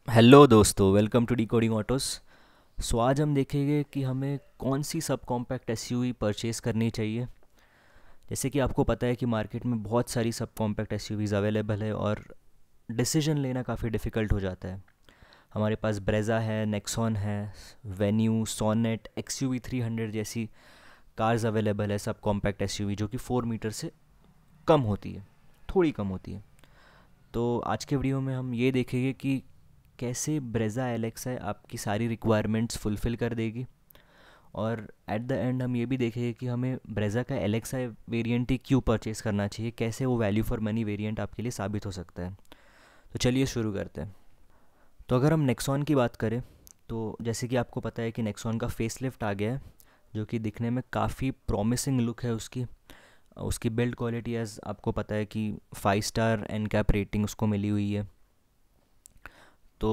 Hello दोस्तों, welcome to decoding autos. सो आज हम देखेंगे कि हमें कौन सी सब कॉम्पैक्ट एसयूवी परचेज़ करनी चाहिए। जैसे कि आपको पता है कि मार्केट में बहुत सारी सब कॉम्पैक्ट एसयूवीज़ अवेलेबल है और डिसीजन लेना काफ़ी डिफ़िकल्ट हो जाता है। हमारे पास ब्रेज़ा है, नेक्सॉन है, वेन्यू, सोनेट, एक्सयूवी 300 जैसी कार्स अवेलेबल है सब कॉम्पैक्ट एसयूवी जो कि 4 मीटर से कम होती है, थोड़ी कम होती है। तो आज के वीडियो में हम ये देखेंगे कि कैसे ब्रेज़ा एलेक्सा आपकी सारी रिक्वायरमेंट्स फुलफ़िल कर देगी। और एट द एंड हम ये भी देखेंगे कि हमें ब्रेज़ा का एलेक्सा वेरिएंट ही क्यों परचेज़ करना चाहिए, कैसे वो वैल्यू फॉर मनी वेरिएंट आपके लिए साबित हो सकता है। तो चलिए शुरू करते हैं। तो अगर हम नेक्सॉन की बात करें, तो जैसे कि आपको पता है कि नेक्सॉन का फेसलिफ्ट आ गया है, जो कि दिखने में काफ़ी प्रॉमिसिंग लुक है उसकी। उसकी बिल्ड क्वालिटी एज आपको पता है कि 5 स्टार एनकैप रेटिंग उसको मिली हुई है। तो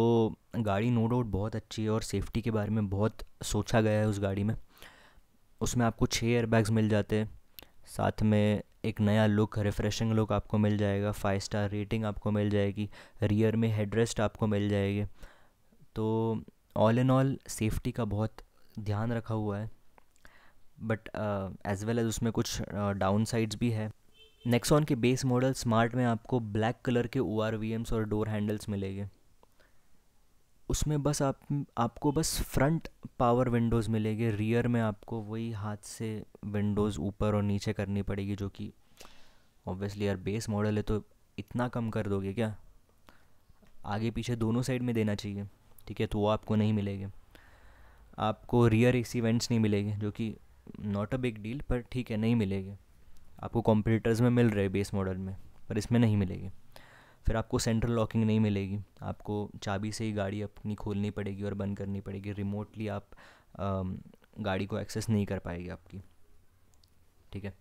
गाड़ी नो डाउट बहुत अच्छी है और सेफ्टी के बारे में बहुत सोचा गया है उस गाड़ी में। उसमें आपको 6 एयरबैग्स मिल जाते हैं, साथ में एक नया लुक, रिफ़्रेशिंग लुक आपको मिल जाएगा, 5 स्टार रेटिंग आपको मिल जाएगी, रियर में हेडरेस्ट आपको मिल जाएगी। तो ऑल इन ऑल सेफ्टी का बहुत ध्यान रखा हुआ है, बट एज वेल एज उसमें कुछ डाउन साइड्स भी है। नेक्सॉन के बेस मॉडल स्मार्ट में आपको ब्लैक कलर के ओ आर वी एम्स और डोर हैंडल्स मिलेंगे। उसमें बस आपको बस फ्रंट पावर विंडोज़ मिलेंगे, रियर में आपको वही हाथ से विंडोज़ ऊपर और नीचे करनी पड़ेगी, जो कि ऑब्वियसली यार बेस मॉडल है तो इतना कम कर दोगे क्या। आगे पीछे दोनों साइड में देना चाहिए, ठीक है, तो वो आपको नहीं मिलेंगे। आपको रियर एसी वेंट्स नहीं मिलेंगे, जो कि नॉट अ बिग डील, पर ठीक है, नहीं मिलेंगे। आपको कॉम्पिटिटर्स में मिल रहे बेस मॉडल में, पर इसमें नहीं मिलेंगे। फिर आपको सेंट्रल लॉकिंग नहीं मिलेगी, आपको चाबी से ही गाड़ी अपनी खोलनी पड़ेगी और बंद करनी पड़ेगी, रिमोटली आप गाड़ी को एक्सेस नहीं कर पाएगी आपकी, ठीक है।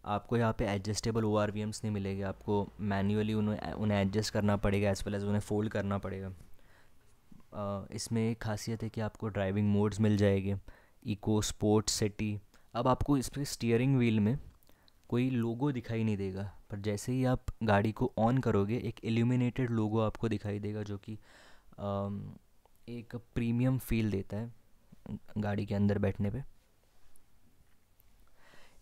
आपको यहाँ पे adjustable O R V Ms नहीं मिलेंगे, आपको मैन्युअली उन्हें एडजस्ट करना पड़ेगा एज वेल एज उन्हें फोल्ड करना पड़ेगा। इसमें एक खासियत है कि आपको ड्राइविंग मोड्स मिल जाएंगे, इको, स्पोर्ट्स, सिटी। अब आपको इस पर स्टीयरिंग व्हील में कोई लोगो दिखाई नहीं देगा, पर जैसे ही आप गाड़ी को ऑन करोगे एक इल्यूमिनेटेड लोगो आपको दिखाई देगा, जो कि अम, एक प्रीमियम फील देता है गाड़ी के अंदर बैठने पे।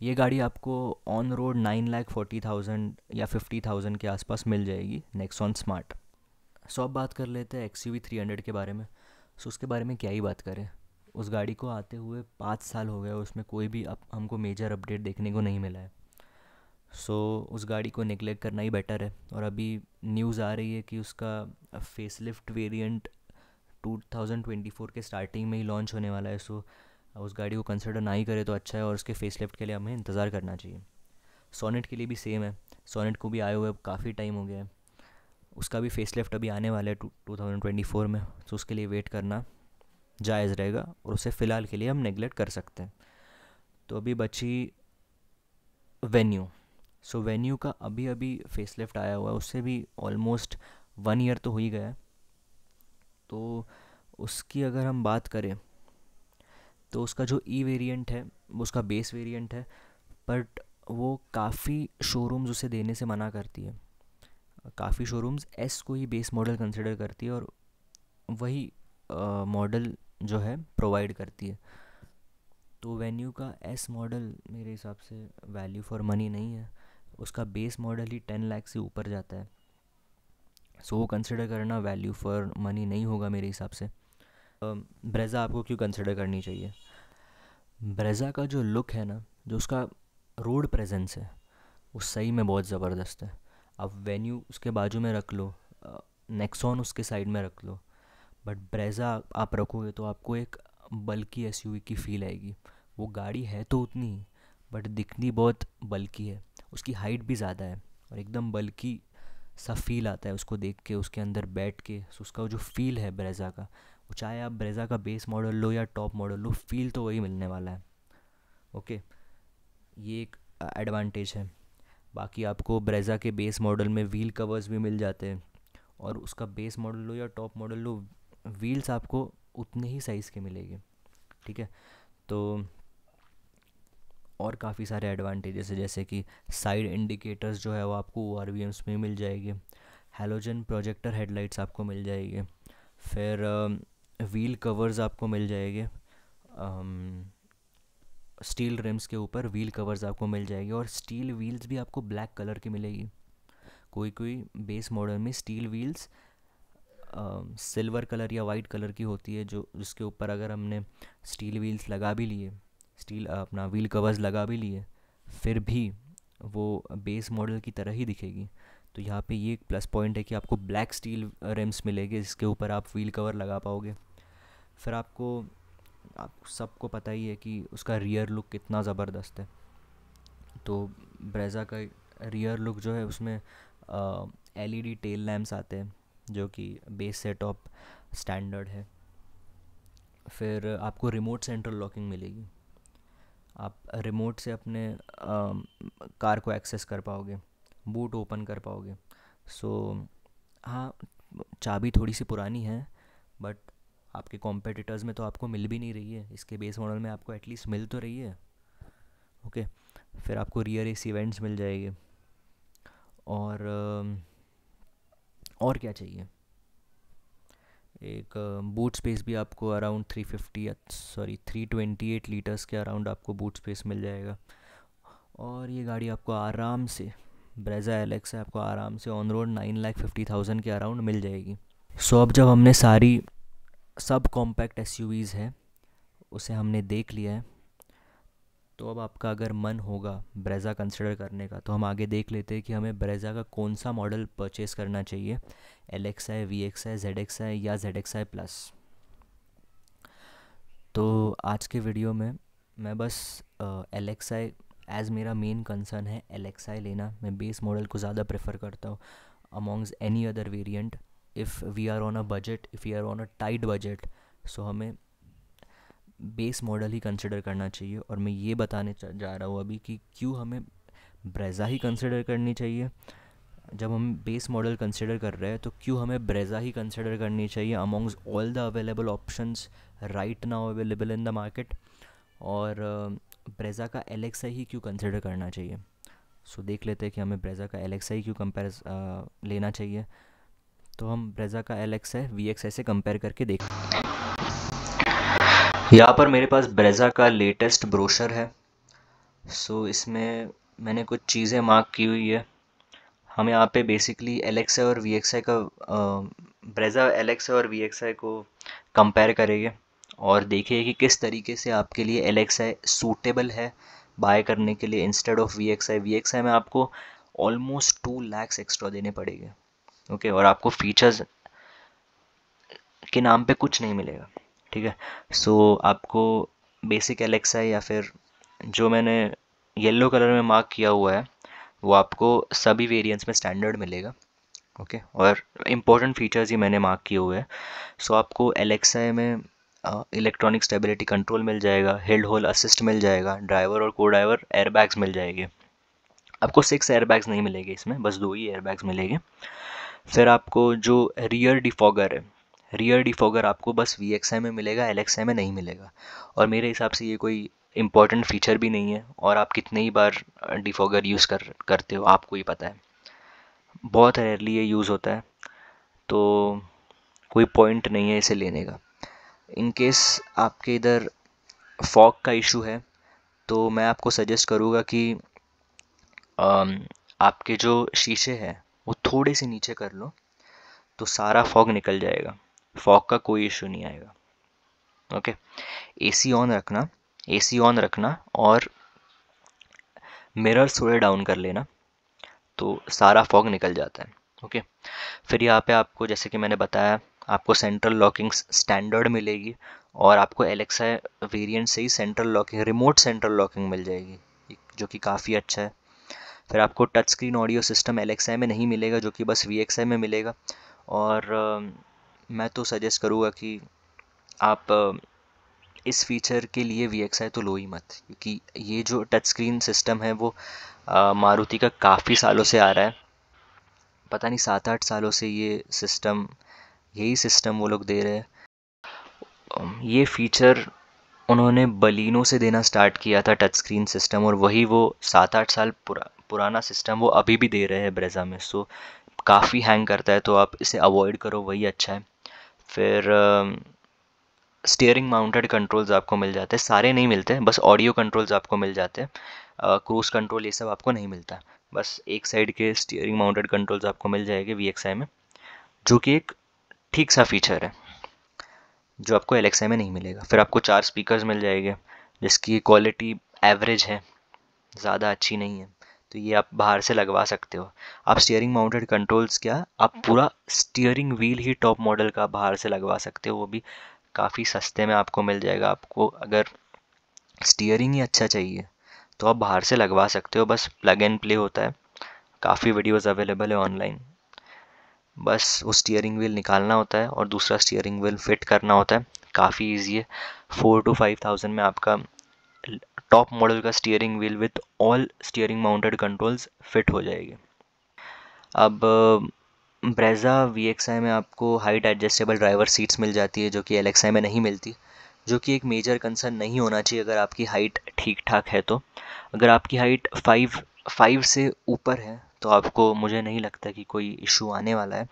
ये गाड़ी आपको ऑन रोड 9,40,000 या 50,000 के आसपास मिल जाएगी, नेक्सॉन स्मार्ट। सो अब बात कर लेते हैं एक्स यू वी 300 के बारे में। सो उसके बारे में क्या ही बात करें, उस गाड़ी को आते हुए 5 साल हो गए, उसमें कोई भी हमको मेजर अपडेट देखने को नहीं मिला है। सो उस गाड़ी को नेगलेक्ट करना ही बेटर है। और अभी न्यूज़ आ रही है कि उसका फेसलिफ्ट वेरिएंट 2024 के स्टार्टिंग में ही लॉन्च होने वाला है। सो उस गाड़ी को कंसिडर ना ही करे तो अच्छा है, और उसके फेसलिफ्ट के लिए हमें इंतज़ार करना चाहिए। सोनेट के लिए भी सेम है, सोनेट को भी आए हुए काफ़ी टाइम हो गया है, उसका भी फेसलिफ्ट अभी आने वाला है 2024 में। तो उसके लिए वेट करना जायज़ रहेगा और उसे फ़िलहाल के लिए हम नेगलेक्ट कर सकते हैं। तो अभी बची वेन्यू। सो वेन्यू का अभी अभी फेसलिफ्ट आया हुआ है, उससे भी ऑलमोस्ट 1 ईयर तो हो ही गया है। तो उसकी अगर हम बात करें तो उसका जो ई वेरिएंट है वो उसका बेस वेरिएंट है, बट वो काफ़ी शोरूम्स उसे देने से मना करती है। काफ़ी शोरूम्स एस को ही बेस मॉडल कंसिडर करती है और वही मॉडल जो है प्रोवाइड करती है। तो वेन्यू का एस मॉडल मेरे हिसाब से वैल्यू फॉर मनी नहीं है, उसका बेस मॉडल ही 10 लाख से ऊपर जाता है। सो वो कंसिडर करना वैल्यू फॉर मनी नहीं होगा मेरे हिसाब से। ब्रेज़ा आपको क्यों कंसिडर करनी चाहिए? ब्रेज़ा का जो लुक है ना, जो उसका रोड प्रेजेंस है, वो सही में बहुत ज़बरदस्त है। आप वेन्यू उसके बाजू में रख लो, नेक्सॉन उसके साइड में रख लो, बट ब्रेज़ा आप रखोगे तो आपको एक बल्की एसयूवी की फ़ील आएगी। वो गाड़ी है तो उतनी ही, बट दिखनी बहुत बल्की है। उसकी हाइट भी ज़्यादा है और एकदम बल्की सा फील आता है उसको देख के, उसके अंदर बैठ के। सो उसका जो फील है ब्रेज़ा का, वो चाहे आप ब्रेज़ा का बेस मॉडल लो या टॉप मॉडल लो, फील तो वही मिलने वाला है। ओके, ये एक एडवांटेज है। बाकी आपको ब्रेज़ा के बेस मॉडल में व्हील कवर्स भी मिल जाते हैं, और उसका बेस मॉडल लो या टॉप मॉडल लो, व्हील्स आपको उतने ही साइज़ के मिलेंगे, ठीक है। तो और काफ़ी सारे एडवांटेजेस है, जैसे कि साइड इंडिकेटर्स जो है वो आपको ओ आर वी एम्स में मिल जाएगी, हेलोजन प्रोजेक्टर हेडलाइट्स आपको मिल जाएगी। फिर व्हील कवर्स आपको मिल जाएंगे, स्टील रिम्स के ऊपर व्हील कवर्स आपको मिल जाएगी, और स्टील व्हील्स भी आपको ब्लैक कलर की मिलेगी। कोई कोई बेस मॉडल में स्टील व्हील्स सिल्वर कलर या वाइट कलर की होती है, जो जिसके ऊपर अगर हमने स्टील व्हील्स लगा भी लिए, स्टील अपना व्हील कवर्स लगा भी लिए, फिर भी वो बेस मॉडल की तरह ही दिखेगी। तो यहाँ पे ये एक प्लस पॉइंट है कि आपको ब्लैक स्टील रिम्स मिलेंगे जिसके ऊपर आप व्हील कवर लगा पाओगे। फिर आप सबको पता ही है कि उसका रियर लुक कितना ज़बरदस्त है। तो ब्रेज़ा का रियर लुक जो है उसमें एलईडी टेल लैम्प्स आते हैं जो कि बेस सेट ऑफ स्टैंडर्ड है। फिर आपको रिमोट सेंट्रल लॉकिंग मिलेगी, आप रिमोट से अपने कार को एक्सेस कर पाओगे, बूट ओपन कर पाओगे। सो हाँ, चाबी थोड़ी सी पुरानी है, बट आपके कॉम्पिटिटर्स में तो आपको मिल भी नहीं रही है, इसके बेस मॉडल में आपको एटलीस्ट मिल तो रही है। ओके। फिर आपको रियर एसी वेंट्स मिल जाएंगे, और क्या चाहिए, एक बूट स्पेस भी आपको अराउंड 328 लीटर्स के अराउंड आपको बूट स्पेस मिल जाएगा। और ये गाड़ी आपको आराम से, ब्रेज़ा एलेक्स है, आपको आराम से ऑन रोड 9,50,000 के अराउंड मिल जाएगी। सो अब जब हमने सारी सब कॉम्पैक्ट एसयूवीज़ है उसे हमने देख लिया है, तो अब आपका अगर मन होगा ब्रेज़ा कंसिडर करने का, तो हम आगे देख लेते हैं कि हमें ब्रेज़ा का कौन सा मॉडल परचेज़ करना चाहिए, LXi, VXi, ZXi या ZXi प्लस। तो आज के वीडियो में मैं बस LXi एज़ मेरा मेन कंसर्न है, LXi लेना। मैं बेस मॉडल को ज़्यादा प्रेफर करता हूँ amongst any other variant. If we are on a budget, if we are on a tight budget, so हमें बेस मॉडल ही कंसिडर करना चाहिए। और मैं ये बताने जा रहा हूँ अभी कि क्यों हमें ब्रेज़ा ही कंसिडर करनी चाहिए। जब हम बेस मॉडल कंसिडर कर रहे हैं तो क्यों हमें ब्रेज़ा ही कंसिडर करनी चाहिए amongst all the available options right now available in the market, और ब्रेज़ा का LXi ही क्यों कंसिडर करना चाहिए। सो देख लेते हैं कि हमें ब्रेज़ा का LXi क्यों लेना चाहिए। तो हम ब्रेज़ा का LXi VXi से कंपेयर करके देखते हैं। यहाँ पर मेरे पास ब्रेज़ा का लेटेस्ट ब्रोशर है। सो इसमें मैंने कुछ चीज़ें मार्क की हुई है। हम यहाँ पे बेसिकली LXi और VXi का ब्रेज़ा LXi और VXi को कंपेयर करेंगे और देखिए कि किस तरीके से आपके लिए LXi सूटेबल है बाय करने के लिए इंस्टेड ऑफ VXi। VXi में आपको ऑलमोस्ट 2 lakhs एक्स्ट्रा देने पड़ेंगे। ओके, और आपको फीचर्स के नाम पे कुछ नहीं मिलेगा। ठीक है। सो आपको बेसिक LXi या फिर जो मैंने येलो कलर में मार्क किया हुआ है वो आपको सभी वेरिएंट्स में स्टैंडर्ड मिलेगा। ओके, और इम्पोर्टेंट फीचर्स ही मैंने मार्क किए हुए हैं। सो आपको LXi में इलेक्ट्रॉनिक स्टेबिलिटी कंट्रोल मिल जाएगा, हिल होल्ड असिस्ट मिल जाएगा, ड्राइवर और को ड्राइवर एयरबैग्स मिल जाएंगे। आपको 6 एयरबैग्स नहीं मिलेंगे इसमें, बस 2 ही एयरबैग्स मिलेंगे। फिर आपको जो रियर डिफॉगर है, रियर डिफॉगर आपको बस VXi में मिलेगा, LXi में नहीं मिलेगा। और मेरे हिसाब से ये कोई इम्पॉर्टेंट फीचर भी नहीं है, और आप कितने ही बार डिफॉगर यूज़ करते हो आपको ही पता है, बहुत रेयरली ये यूज़ होता है, तो कोई पॉइंट नहीं है इसे लेने का। इन केस आपके इधर फॉग का इशू है तो मैं आपको सजेस्ट करूँगा कि आपके जो शीशे हैं वो थोड़े से नीचे कर लो, तो सारा फॉग निकल जाएगा, फॉग का कोई इशू नहीं आएगा। ओके। एसी ऑन रखना, एसी ऑन रखना और मिरर्स थोड़े डाउन कर लेना, तो सारा फॉग निकल जाता है। ओके। फिर यहाँ पे आपको, जैसे कि मैंने बताया, आपको सेंट्रल लॉकिंग स्टैंडर्ड मिलेगी, और आपको LXi वेरिएंट से ही central locking, remote central locking मिल जाएगी, जो कि काफ़ी अच्छा है। फिर आपको touch screen audio system LXi में नहीं मिलेगा, जो कि बस VXi में मिलेगा। और मैं तो सजेस्ट करूँगा कि आप इस फीचर के लिए VXi तो लो ही मत, क्योंकि ये जो टच स्क्रीन सिस्टम है वो मारुति का काफ़ी सालों से आ रहा है। पता नहीं 7-8 सालों से ये सिस्टम, यही सिस्टम वो लोग दे रहे हैं। ये फीचर उन्होंने बलिनो से देना स्टार्ट किया था, टच स्क्रीन सिस्टम, और वही वो 7-8 साल पुराना सिस्टम वो अभी भी दे रहे हैं ब्रेज़ा में। सो काफ़ी हैंग करता है, तो आप इसे अवॉइड करो, वही अच्छा है। फिर स्टीयरिंग माउंटेड कंट्रोल्स आपको मिल जाते हैं, सारे नहीं मिलते, बस ऑडियो कंट्रोल्स आपको मिल जाते हैं। क्रूज कंट्रोल ये सब आपको नहीं मिलता, बस एक साइड के स्टीयरिंग माउंटेड कंट्रोल्स आपको मिल जाएंगे VXI में, जो कि एक ठीक सा फीचर है जो आपको LXI में नहीं मिलेगा। फिर आपको 4 स्पीकर्स मिल जाएंगे जिसकी क्वालिटी एवरेज है, ज़्यादा अच्छी नहीं है, तो ये आप बाहर से लगवा सकते हो। आप स्टीयरिंग माउंटेड कंट्रोल्स क्या, आप पूरा स्टीयरिंग व्हील ही टॉप मॉडल का बाहर से लगवा सकते हो, वो भी काफ़ी सस्ते में आपको मिल जाएगा। आपको अगर स्टीयरिंग ही अच्छा चाहिए तो आप बाहर से लगवा सकते हो, बस प्लग एंड प्ले होता है, काफ़ी वीडियोस अवेलेबल है ऑनलाइन। बस वो स्टीयरिंग व्हील निकालना होता है और दूसरा स्टीयरिंग व्हील फिट करना होता है, काफ़ी इजी है। 4 to 5 thousand में आपका टॉप मॉडल का steering wheel with all steering mounted controls fit हो जाएगी। अब ब्रेज़ा VXI में आपको हाइट एडजस्टेबल ड्राइवर सीट्स मिल जाती है, जो कि LXI में नहीं मिलती, जो कि एक मेजर कंसर्न नहीं होना चाहिए अगर आपकी हाइट ठीक ठाक है तो। अगर आपकी हाइट 5 से ऊपर है तो आपको, मुझे नहीं लगता कि कोई इशू आने वाला है,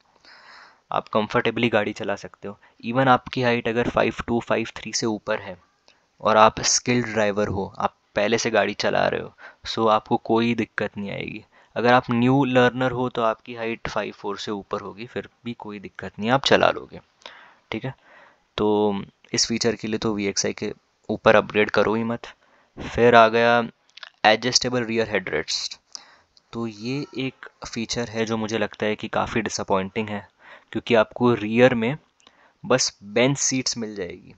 आप कंफर्टेबली गाड़ी चला सकते हो। इवन आपकी हाइट अगर 5'2", 5'3" से ऊपर है और आप स्किल्ड ड्राइवर हो, आप पहले से गाड़ी चला रहे हो, सो आपको कोई दिक्कत नहीं आएगी। अगर आप न्यू लर्नर हो तो आपकी हाइट 5'4" से ऊपर होगी, फिर भी कोई दिक्कत नहीं, आप चला लोगे, ठीक है। तो इस फीचर के लिए तो VXI के ऊपर अपग्रेड करो ही मत। फिर आ गया एडजस्टेबल रियर हेडरेस्ट। तो ये एक फ़ीचर है जो मुझे लगता है कि काफ़ी डिसअपॉइंटिंग है, क्योंकि आपको रियर में बस बेंच सीट्स मिल जाएगी।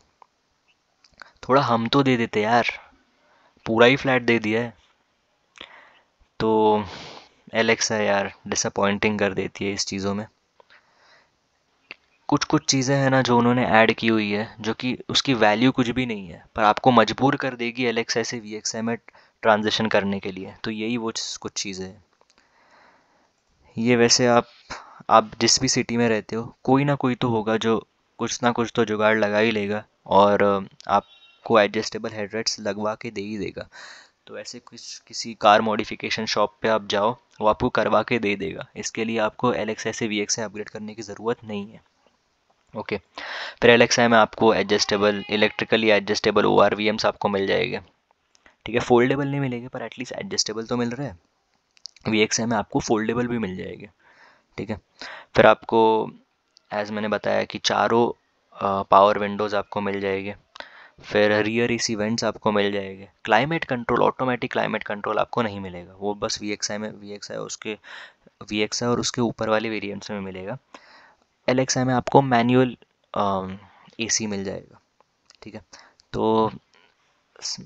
थोड़ा हम तो दे देते यार, पूरा ही फ्लैट दे दिया है। तो LXI यार डिसअपॉइंटिंग कर देती है इस चीज़ों में। कुछ कुछ चीज़ें हैं ना जो उन्होंने ऐड की हुई है, जो कि उसकी वैल्यू कुछ भी नहीं है, पर आपको मजबूर कर देगी LXI से VXI में ट्रांजिशन करने के लिए। तो यही वो कुछ चीज़ें हैं। ये वैसे आप जिस भी सिटी में रहते हो, कोई ना कोई तो होगा जो कुछ ना कुछ तो जुगाड़ लगा ही लेगा और आपको एडजस्टेबल हेडरेस्ट लगवा के दे ही देगा। तो ऐसे कुछ किसी कार मॉडिफिकेशन शॉप पे आप जाओ, वो आपको करवा के दे देगा। इसके लिए आपको LXI से VXI अपग्रेड करने की ज़रूरत नहीं है। ओके। फिर LXI में आपको एडजस्टेबल, इलेक्ट्रिकली एडजस्टेबल ORVMs आपको मिल जाएंगे, ठीक है। फोल्डेबल नहीं मिलेंगे पर एटलीस्ट एडजस्टेबल तो मिल रहा है। VXI में आपको फोल्डेबल भी मिल जाएंगे, ठीक है। फिर आपको, एज मैंने बताया कि चारों पावर विंडोज़ आपको मिल जाएंगे। फिर रियर एसी वेंट्स आपको मिल जाएंगे। Climate control, automatic climate control आपको नहीं मिलेगा, वो बस VXI में, VXI और उसके ऊपर वाले वेरिएंट्स में मिलेगा। LXI में आपको मैनुअल AC मिल जाएगा, ठीक है। तो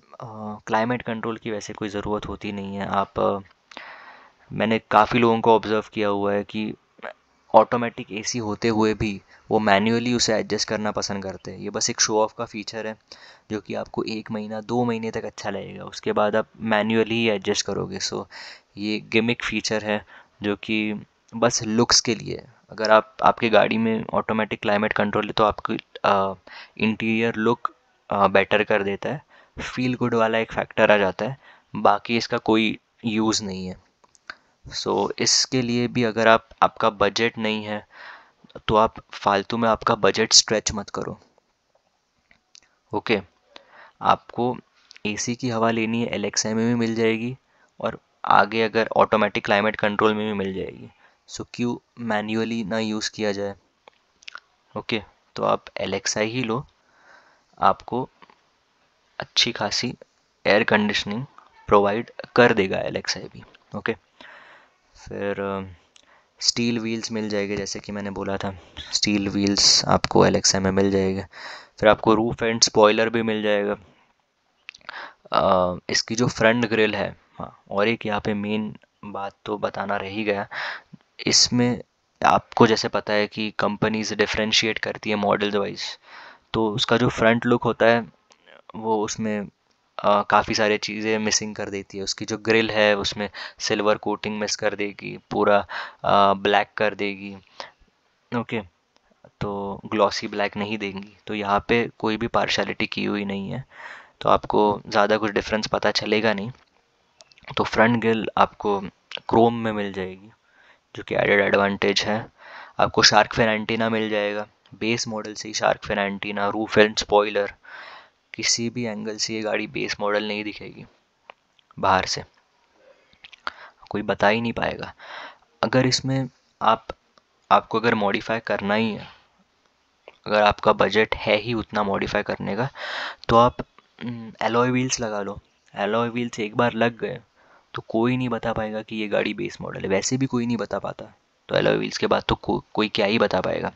क्लाइमेट कंट्रोल की वैसे कोई ज़रूरत होती नहीं है। मैंने काफ़ी लोगों को ऑब्ज़र्व किया हुआ है कि ऑटोमेटिक AC होते हुए भी वो मैन्युअली उसे एडजस्ट करना पसंद करते हैं। ये बस एक शो ऑफ का फीचर है जो कि आपको 1 महीना 2 महीने तक अच्छा लगेगा, उसके बाद आप मैन्युअली ही एडजस्ट करोगे। सो ये गिमिक फीचर है जो कि बस लुक्स के लिए है। अगर आपकी गाड़ी में ऑटोमेटिक क्लाइमेट कंट्रोल है तो आपकी इंटीरियर लुक बेटर कर देता है, फील गुड वाला एक फैक्टर आ जाता है, बाकी इसका कोई यूज़ नहीं है। सो इसके लिए भी अगर आपका बजट नहीं है तो आप फालतू में आपका बजट स्ट्रेच मत करो। ओके। आपको AC की हवा लेनी है, LXI में भी मिल जाएगी, और आगे अगर ऑटोमेटिक क्लाइमेट कंट्रोल में भी मिल जाएगी। सो क्यों मैन्युअली ना यूज़ किया जाए। ओके। तो आप LXI ही लो, आपको अच्छी खासी एयर कंडीशनिंग प्रोवाइड कर देगा LXI भी। ओके। फिर स्टील व्हील्स मिल जाएंगे, जैसे कि मैंने बोला था, स्टील व्हील्स आपको LXI में मिल जाएगा। फिर आपको रूफ एंड स्पॉइलर भी मिल जाएगा। इसकी जो फ्रंट ग्रिल है, हाँ, और एक यहाँ पे मेन बात तो बताना रह ही गया, इसमें आपको जैसे पता है कि कंपनीज डिफरेंशिएट करती है मॉडल्स वाइज, तो उसका जो फ्रंट लुक होता है वो उसमें काफ़ी सारी चीज़ें मिसिंग कर देती है। उसकी जो ग्रिल है उसमें सिल्वर कोटिंग मिस कर देगी, पूरा ब्लैक कर देगी। ओके। तो ग्लॉसी ब्लैक नहीं देंगी, तो यहाँ पे कोई भी पार्शलिटी की हुई नहीं है, तो आपको ज़्यादा कुछ डिफरेंस पता चलेगा नहीं। तो फ्रंट ग्रिल आपको क्रोम में मिल जाएगी, जो कि एडेड एडवांटेज है। आपको शार्क फिन एंटीना मिल जाएगा, बेस मॉडल से ही shark fin antenna, roof and spoiler, किसी भी एंगल से ये गाड़ी बेस मॉडल नहीं दिखेगी बाहर से, कोई बता ही नहीं पाएगा। अगर इसमें आपको अगर मॉडिफाई करना ही है, अगर आपका बजट है ही उतना मॉडिफाई करने का, तो आप एलॉय व्हील्स लगा लो। एलॉय व्हील्स एक बार लग गए तो कोई नहीं बता पाएगा कि ये गाड़ी बेस मॉडल है, वैसे भी कोई नहीं बता पाता, तो एलॉय व्हील्स के बाद तो कोई क्या ही बता पाएगा।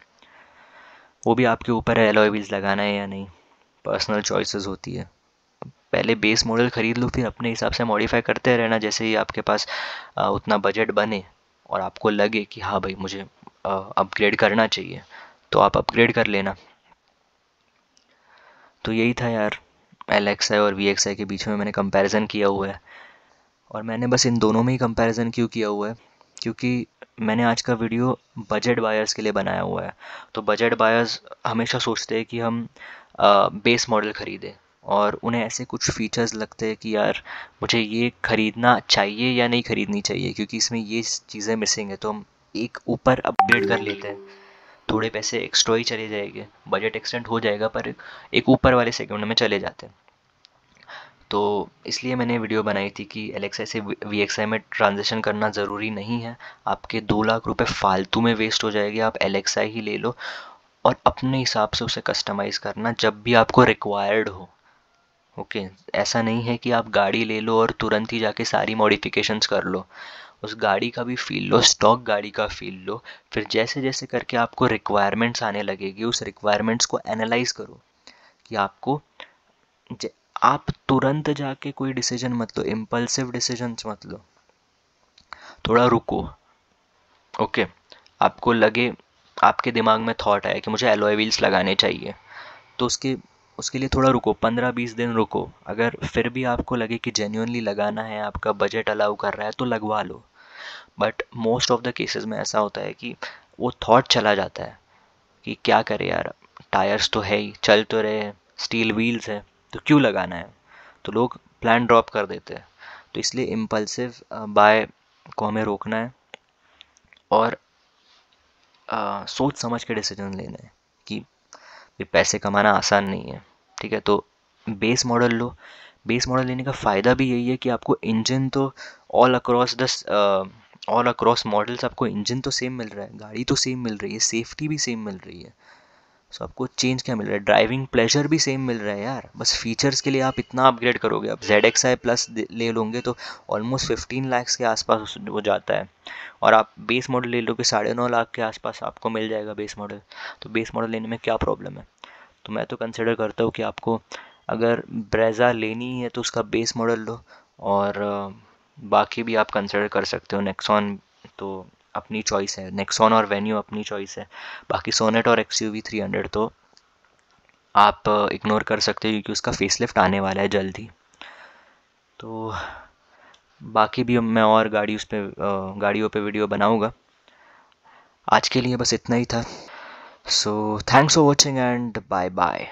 वो भी आपके ऊपर है एलॉय व्हील्स लगाना है या नहीं, पर्सनल चॉइसेस होती है। पहले बेस मॉडल ख़रीद लो, फिर अपने हिसाब से मॉडिफाई करते रहना, जैसे ही आपके पास उतना बजट बने और आपको लगे कि हाँ भाई मुझे अपग्रेड करना चाहिए, तो आप अपग्रेड कर लेना। तो यही था यार, LXi और VXi के बीच में मैंने कंपैरिजन किया हुआ है। और मैंने बस इन दोनों में ही कंपैरिजन क्यों किया हुआ है, क्योंकि मैंने आज का वीडियो बजट बायर्स के लिए बनाया हुआ है। तो बजट बायर्स हमेशा सोचते हैं कि हम बेस मॉडल ख़रीदें, और उन्हें ऐसे कुछ फीचर्स लगते हैं कि यार मुझे ये ख़रीदना चाहिए या नहीं ख़रीदनी चाहिए, क्योंकि इसमें ये चीज़ें मिसिंग है, तो हम एक ऊपर अपग्रेड कर लेते हैं, थोड़े पैसे एक्स्ट्रा ही चले जाएंगे, बजट एक्सटेंड हो जाएगा, पर एक ऊपर वाले सेगमेंट में चले जाते हैं। तो इसलिए मैंने वीडियो बनाई थी कि LXi से VXi में ट्रांजिशन करना ज़रूरी नहीं है। आपके 2 लाख रुपए फालतू में वेस्ट हो जाएंगे, आप LXi ही ले लो और अपने हिसाब से उसे कस्टमाइज़ करना जब भी आपको रिक्वायर्ड हो। ओके, ऐसा नहीं है कि आप गाड़ी ले लो और तुरंत ही जाके सारी मॉडिफिकेशंस कर लो। उस गाड़ी का भी फ़ील लो, स्टॉक गाड़ी का फ़ील लो, फिर जैसे जैसे करके आपको रिक्वायरमेंट्स आने लगेगी, उस रिक्वायरमेंट्स को एनालाइज़ करो कि आपको आप तुरंत जाके कोई डिसीजन मत लो, इम्पल्सिव डिसीजंस मत लो, थोड़ा रुको। ओके, आपको लगे, आपके दिमाग में थॉट आया कि मुझे एलॉय व्हील्स लगाने चाहिए, तो उसके उसके लिए थोड़ा रुको, 15-20 दिन रुको। अगर फिर भी आपको लगे कि जेन्युइनली लगाना है, आपका बजट अलाउ कर रहा है, तो लगवा लो। But most of the cases में ऐसा होता है कि वो थॉट चला जाता है कि क्या करे यार, टायर्स तो है ही, चल तो रहे हैं, स्टील व्हील्स है, तो क्यों लगाना है, तो लोग प्लान ड्रॉप कर देते हैं। तो इसलिए इम्पल्सिव बाय को हमें रोकना है, और सोच समझ के डिसीजन लेने हैं कि ये पैसे कमाना आसान नहीं है। ठीक है, तो बेस मॉडल लो। बेस मॉडल लेने का फ़ायदा भी यही है कि आपको इंजन तो ऑल अक्रॉस मॉडल्स आपको इंजन तो सेम मिल रहा है, गाड़ी तो सेम मिल रही है, सेफ्टी भी सेम मिल रही है। सो आपको चेंज क्या मिल रहा है, ड्राइविंग प्लेजर भी सेम मिल रहा है यार, बस फीचर्स के लिए आप इतना अपग्रेड करोगे। अब ZXi प्लस ले लोगे तो ऑलमोस्ट 15 लाख के आसपास वो जाता है, और आप बेस मॉडल ले लोगे 9.5 लाख के आसपास आपको मिल जाएगा बेस मॉडल। तो बेस मॉडल लेने में क्या प्रॉब्लम है। तो मैं तो कंसिडर करता हूँ कि आपको अगर ब्रेज़ा लेनी है तो उसका बेस मॉडल लो, और बाकी भी आप कंसिडर कर सकते हो। नेक्सॉन तो अपनी चॉइस है, नेक्सॉन और वेन्यू अपनी चॉइस है। बाकी सोनेट और XUV 300 तो आप इग्नोर कर सकते हो, क्योंकि उसका फेसलिफ्ट आने वाला है जल्द ही। तो बाकी भी मैं और गाड़ियों पे वीडियो बनाऊंगा। आज के लिए बस इतना ही था। So thanks for watching and bye bye.